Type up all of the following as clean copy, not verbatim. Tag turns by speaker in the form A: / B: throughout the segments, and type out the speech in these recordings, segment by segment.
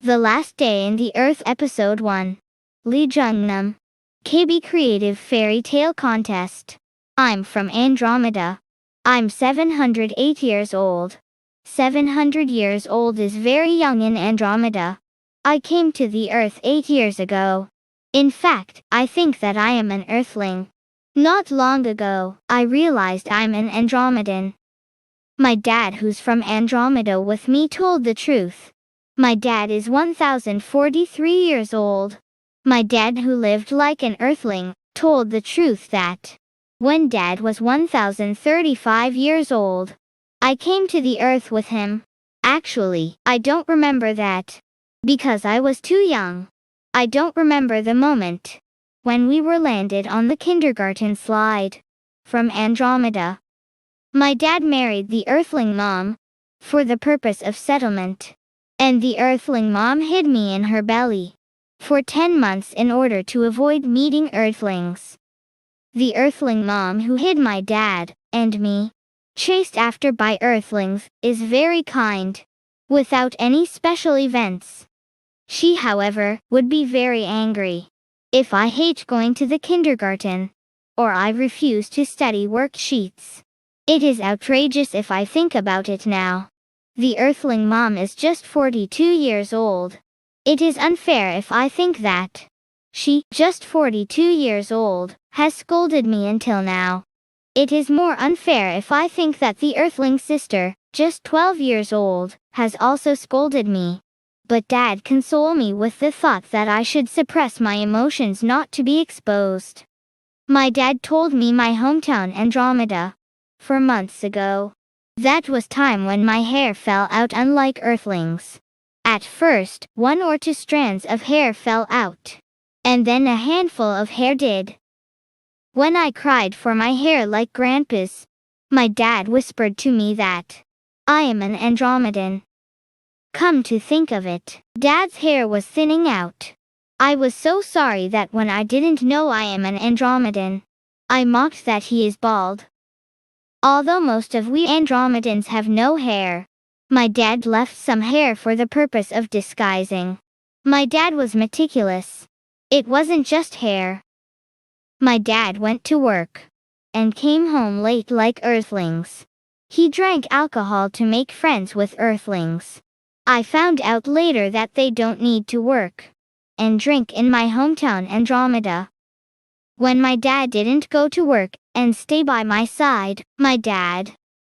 A: The Last Day in the Earth Episode 1. Lee Jungnam. KB Creative Fairy Tale Contest. I'm from Andromeda. I'm 708 years old. 700 years old is very young in Andromeda. I came to the Earth 8 years ago. In fact, I think that I am an Earthling. Not long ago, I realized I'm an Andromedan. My dad, who's from Andromeda with me, told the truth. My dad is 1043 years old. My dad, who lived like an Earthling, told the truth that when Dad was 1035 years old, I came to the Earth with him. Actually, I don't remember that, because I was too young. I don't remember the moment when we were landed on the kindergarten slide from Andromeda. My dad married the Earthling mom for the purpose of settlement, and the Earthling mom hid me in her belly for 10 months in order to avoid meeting Earthlings. The Earthling mom, who hid my dad and me, chased after by Earthlings, is very kind, without any special events. She, however, would be very angry if I hate going to the kindergarten, or I refuse to study worksheets. It is outrageous if I think about it now. The Earthling mom is just 42 years old. It is unfair if I think that she, just 42 years old, has scolded me until now. It is more unfair if I think that the Earthling sister, just 12 years old, has also scolded me. But Dad consoled me with the thought that I should suppress my emotions not to be exposed. My dad told me my hometown Andromeda 4 months ago. That was time when my hair fell out, unlike Earthlings. At first, 1 or 2 strands of hair fell out, and then a handful of hair did. When I cried for my hair like Grandpa's, my dad whispered to me that I am an Andromedan. Come to think of it, Dad's hair was thinning out. I was so sorry that when I didn't know I am an Andromedan, I mocked that he is bald. Although most of we Andromedans have no hair, my dad left some hair for the purpose of disguising. My dad was meticulous. It wasn't just hair. My dad went to work and came home late like Earthlings. He drank alcohol to make friends with Earthlings. I found out later that they don't need to work and drink in my hometown Andromeda. When my dad didn't go to work and stay by my side, my dad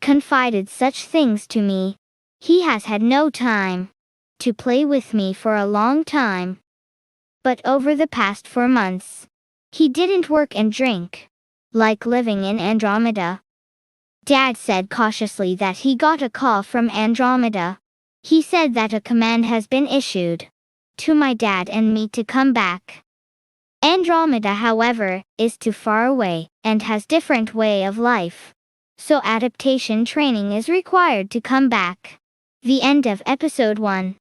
A: confided such things to me. He has had no time to play with me for a long time. But over the past 4 months, he didn't work and drink, like living in Andromeda. Dad said cautiously that he got a call from Andromeda. He said that a command has been issued to my dad and me to come back. Andromeda, however, is too far away and has different way of life, so adaptation training is required to come back. The end of episode 1.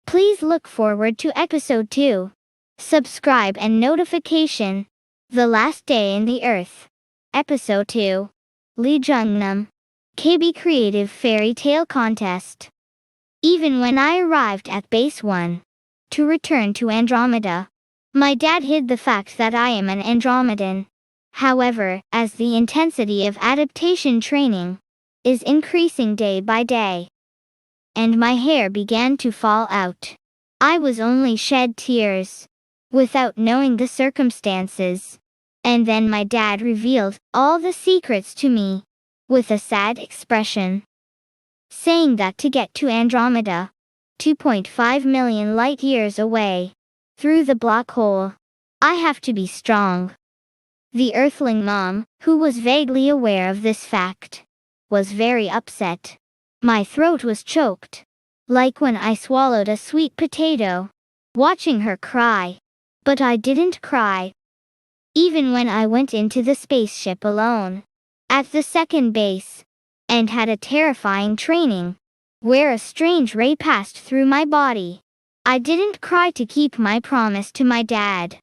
A: Please look forward to episode 2. Subscribe and notification. The Last Day in the Earth. Episode 2. Lee Jungnam. KB Creative Fairy Tale Contest. Even when I arrived at Base 1 to return to Andromeda, my dad hid the fact that I am an Andromedan. However, as the intensity of adaptation training is increasing day by day, and my hair began to fall out, I was only shed tears without knowing the circumstances. And then my dad revealed all the secrets to me with a sad expression, saying that to get to Andromeda, 2.5 million light years away, through the black hole, I have to be strong. The Earthling mom, who was vaguely aware of this fact, was very upset. My throat was choked, like when I swallowed a sweet potato, watching her cry. But I didn't cry. Even when I went into the spaceship alone, at the second base, and had a terrifying training, where a strange ray passed through my body, I didn't cry to keep my promise to my dad.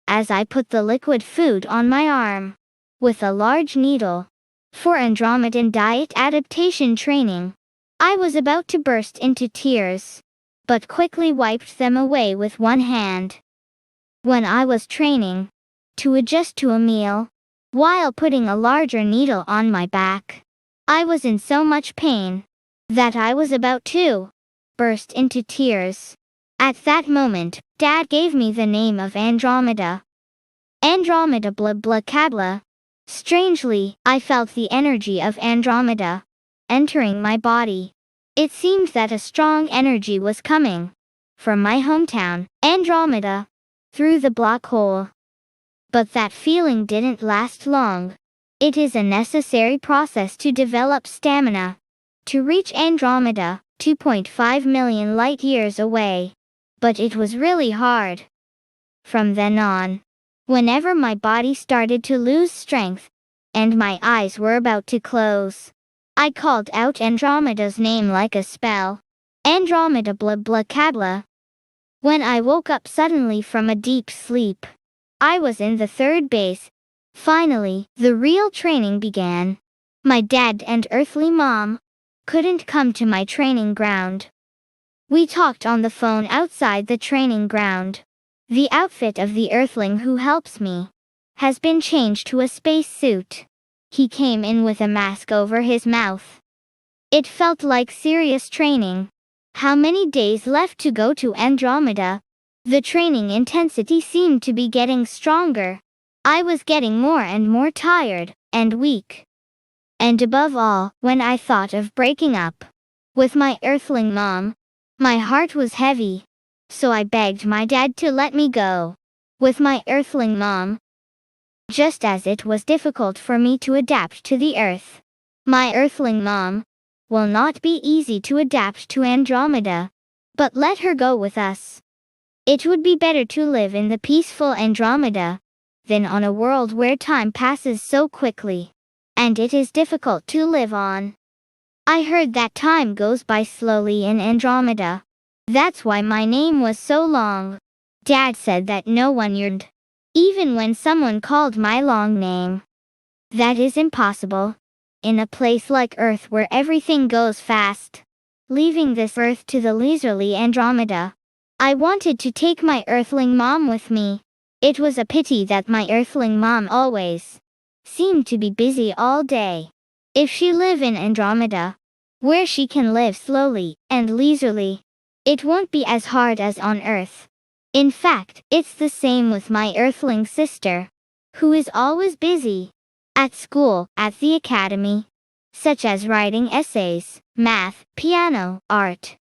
A: As I put the liquid food on my arm, with a large needle, for Andromedan diet adaptation training, I was about to burst into tears. but quickly wiped them away with one hand. When I was training to adjust to a meal, while putting a larger needle on my back, I was in so much pain that I was about to burst into tears. At that moment, Dad gave me the name of Andromeda. Andromeda blah blah kabla. Strangely, I felt the energy of Andromeda entering my body. It seemed that a strong energy was coming from my hometown, Andromeda, through the black hole. But that feeling didn't last long. It is a necessary process to develop stamina to reach Andromeda, 2.5 million light years away. But it was really hard. From then on, whenever my body started to lose strength and my eyes were about to close, I called out Andromeda's name like a spell. Andromeda blah blah kabla. When I woke up suddenly from a deep sleep, I was in the third base. Finally, the real training began. My dad and earthly mom couldn't come to my training ground. We talked on the phone outside the training ground. The outfit of the earthling who helps me has been changed to a space suit. He came in with a mask over his mouth. It felt like serious training. How many days left to go to Andromeda? The training intensity seemed to be getting stronger. I was getting more and more tired and weak. And above all, when I thought of breaking up with my earthling mom, my heart was heavy. So I begged my dad to let me go with my earthling mom. Just as it was difficult for me to adapt to the Earth, my earthling mom will not be easy to adapt to Andromeda. But let her go with us. It would be better to live in the peaceful Andromeda than on a world where time passes so quickly, and it is difficult to live on. I heard that time goes by slowly in Andromeda. That's why my name was so long. Dad said that no one yearned, even when someone called my long name. That is impossible in a place like Earth where everything goes fast. Leaving this Earth to the leisurely Andromeda, I wanted to take my earthling mom with me. It was a pity that my earthling mom always seemed to be busy all day. If she live in Andromeda, where she can live slowly and leisurely, it won't be as hard as on Earth. In fact, it's the same with my earthling sister, who is always busy at school, at the academy, such as writing essays, math, piano, art.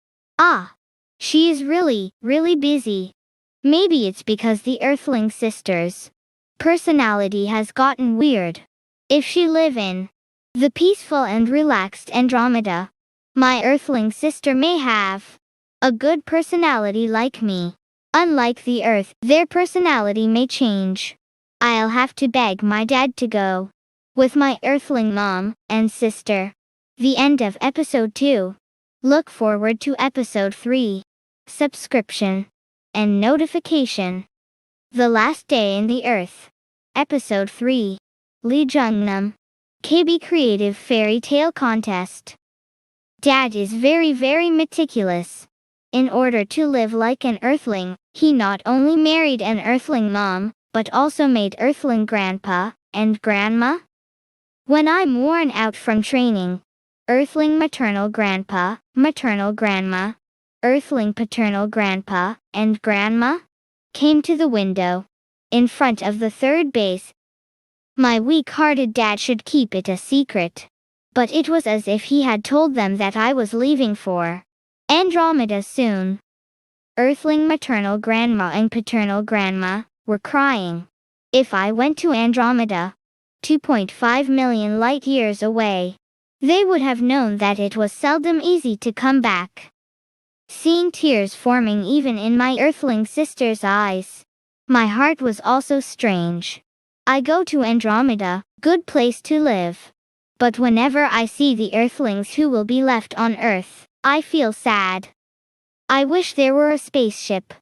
A: She is really, really busy. Maybe it's because the earthling sister's personality has gotten weird. If she live in the peaceful and relaxed Andromeda, my earthling sister may have a good personality like me. Unlike the Earth, their personality may change. I'll have to beg my dad to go with my earthling mom and sister. The end of episode 2. Look forward to episode 3. Subscription and notification. The Last Day in the Earth. Episode 3. Lee Jungnam. KB Creative Fairy Tale Contest. Dad is very meticulous. In order to live like an earthling, he not only married an earthling mom, but also made earthling grandpa and grandma. When I'm worn out from training, earthling maternal grandpa, maternal grandma, earthling paternal grandpa and grandma came to the window in front of the third base. My weak-hearted dad should keep it a secret, but it was as if he had told them that I was leaving for Andromeda soon. Earthling maternal grandma and paternal grandma were crying. If I went to Andromeda, 2.5 million light years away, they would have known that it was seldom easy to come back. Seeing tears forming even in my earthling sister's eyes, my heart was also strange. I go to Andromeda, good place to live. But whenever I see the earthlings who will be left on Earth, I feel sad. I wish there were a spaceship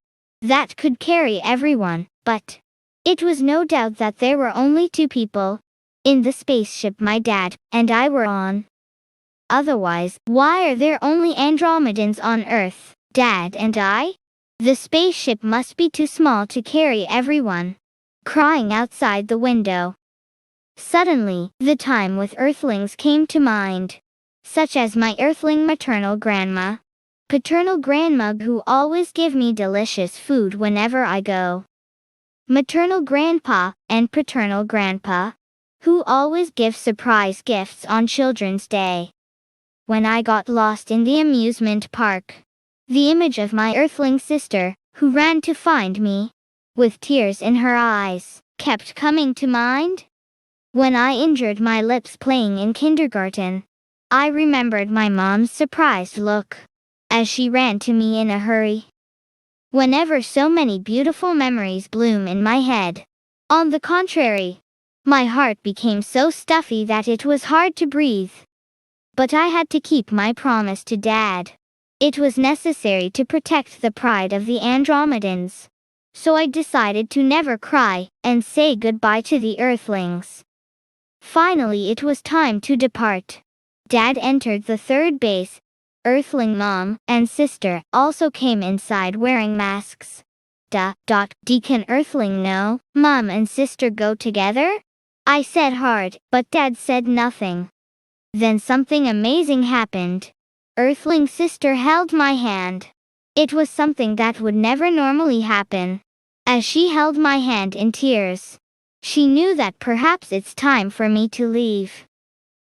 A: that could carry everyone, but it was no doubt that there were only 2 people in the spaceship my dad and I were on. Otherwise, why are there only Andromedans on Earth? Dad and I? The spaceship must be too small to carry everyone. Crying outside the window. Suddenly, the time with Earthlings came to mind. Such as my Earthling maternal grandma. Paternal grandma who always give me delicious food whenever I go. Maternal grandpa and paternal grandpa, who always give surprise gifts on Children's Day. When I got lost in the amusement park, the image of my Earthling sister, who ran to find me, with tears in her eyes, kept coming to mind. When I injured my lips playing in kindergarten, I remembered my mom's surprised look, as she ran to me in a hurry. Whenever so many beautiful memories bloom in my head, on the contrary, my heart became so stuffy that it was hard to breathe. But I had to keep my promise to Dad. It was necessary to protect the pride of the Andromedans. So I decided to never cry and say goodbye to the Earthlings. Finally it was time to depart. Dad entered the third base. Earthling mom and sister also came inside wearing masks. Can Earthling know mom and sister go together? I said hard, but Dad said nothing. Then something amazing happened. Earthling sister held my hand. It was something that would never normally happen. As she held my hand in tears, she knew that perhaps it's time for me to leave.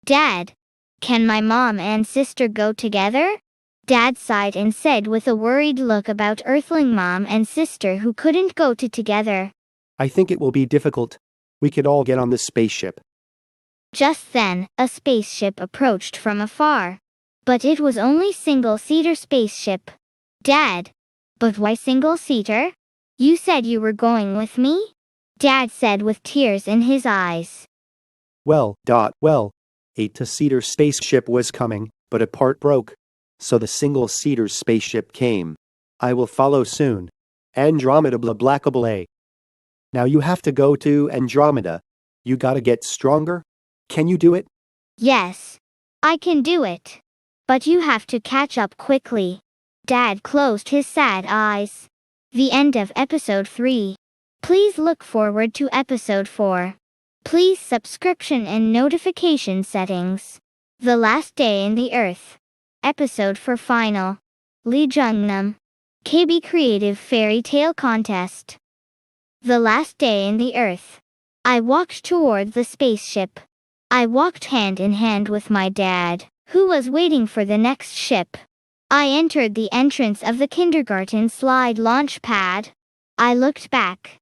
A: Dad, can my mom and sister go together? Dad sighed and said with a worried look about Earthling mom and sister who couldn't go together.
B: I think it will be difficult. We could all get on this spaceship.
A: Just then, a spaceship approached from afar. But it was only single-seater spaceship. Dad, but why single-seater? You said you were going with me? Dad said with tears in his eyes.
B: Well, a two-seater spaceship was coming, but a part broke. So the single-seater spaceship came. I will follow soon. Andromeda blackable A. Now you have to go to Andromeda. You gotta get stronger. Can you do it?
A: Yes, I can do it. But you have to catch up quickly. Dad closed his sad eyes. The end of episode 3. Please look forward to episode 4. Please subscription and notification settings. The Last Day in the Earth. Episode for final. Lee Jungnam. KB Creative Fairy Tale Contest. The Last Day in the Earth. I walked toward the spaceship. I walked hand in hand with my dad, who was waiting for the next ship. I entered the entrance of the kindergarten slide launch pad. I looked back.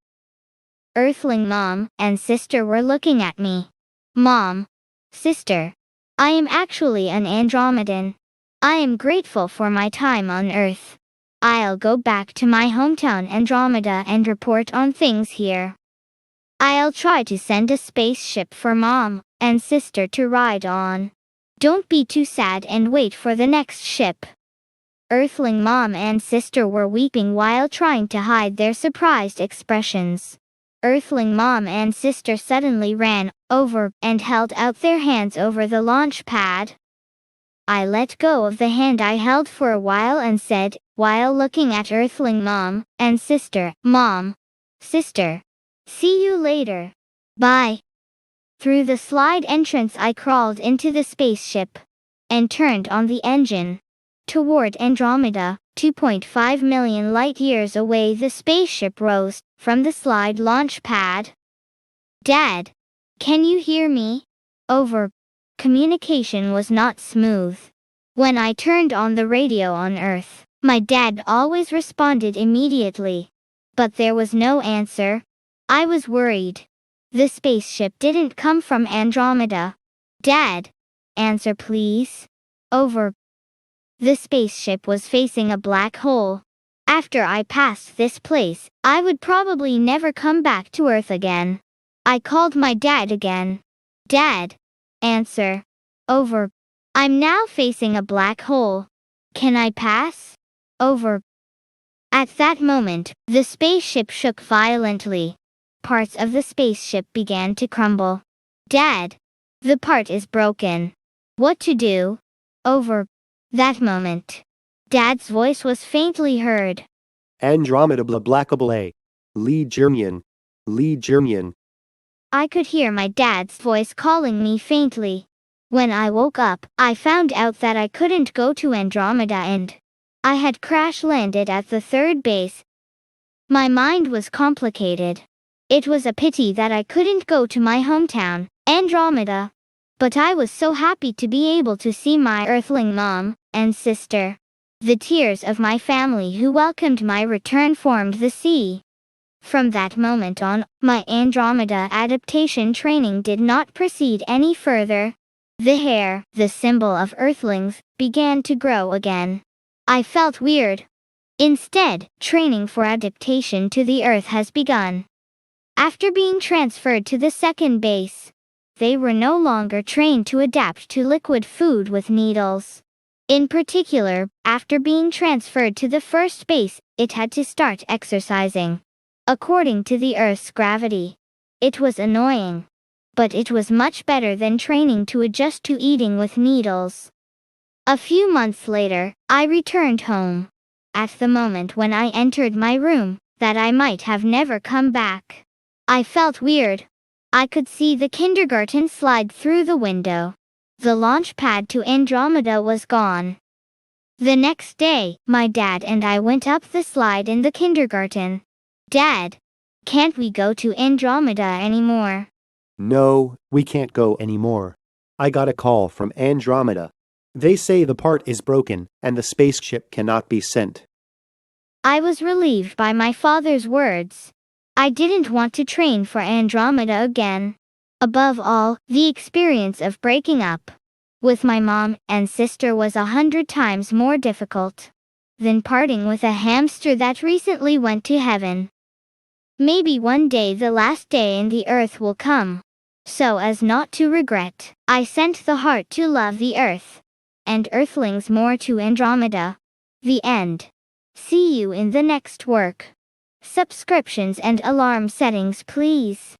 A: Earthling mom and sister were looking at me. Mom, sister, I am actually an Andromedan. I am grateful for my time on Earth. I'll go back to my hometown Andromeda and report on things here. I'll try to send a spaceship for mom and sister to ride on. Don't be too sad and wait for the next ship. Earthling mom and sister were weeping while trying to hide their surprised expressions. Earthling mom and sister suddenly ran over and held out their hands over the launch pad. I let go of the hand I held for a while and said, while looking at Earthling mom and sister, Mom, sister, see you later. Bye. Through the slide entrance I crawled into the spaceship and turned on the engine. Toward Andromeda, 2.5 million light-years away the spaceship rose from the slide launch pad. Dad, can you hear me? Over. Communication was not smooth. When I turned on the radio on Earth, my dad always responded immediately. But there was no answer. I was worried. The spaceship didn't come from Andromeda. Dad, answer please. Over. The spaceship was facing a black hole. After I passed this place, I would probably never come back to Earth again. I called my dad again. Dad, answer. Over. I'm now facing a black hole. Can I pass? Over. At that moment, the spaceship shook violently. Parts of the spaceship began to crumble. Dad, the part is broken. What to do? Over. That moment, Dad's voice was faintly heard.
B: Andromeda blah blackable. Lee Germian. Lee Germian.
A: I could hear my dad's voice calling me faintly. When I woke up, I found out that I couldn't go to Andromeda and I had crash landed at the third base. My mind was complicated. It was a pity that I couldn't go to my hometown, Andromeda. But I was so happy to be able to see my Earthling mom and sister. The tears of my family who welcomed my return formed the sea. From that moment on, my Andromeda adaptation training did not proceed any further. The hair, the symbol of Earthlings, began to grow again. I felt weird. Instead, training for adaptation to the Earth has begun. After being transferred to the second base, they were no longer trained to adapt to liquid food with needles. In particular, after being transferred to the first base, it had to start exercising according to the Earth's gravity. It was annoying. But it was much better than training to adjust to eating with needles. A few months later, I returned home. At the moment when I entered my room, that I might have never come back. I felt weird. I could see the kindergarten slide through the window. The launch pad to Andromeda was gone. The next day, my dad and I went up the slide in the kindergarten. Dad, can't we go to Andromeda anymore?
B: No, we can't go anymore. I got a call from Andromeda. They say the part is broken and the spaceship cannot be sent.
A: I was relieved by my father's words. I didn't want to train for Andromeda again. Above all, the experience of breaking up with my mom and sister was 100 times more difficult than parting with a hamster that recently went to heaven. Maybe one day the last day in the Earth will come. So as not to regret, I sent the heart to love the Earth, and Earthlings more to Andromeda. The end. See you in the next work. Subscriptions and alarm settings please.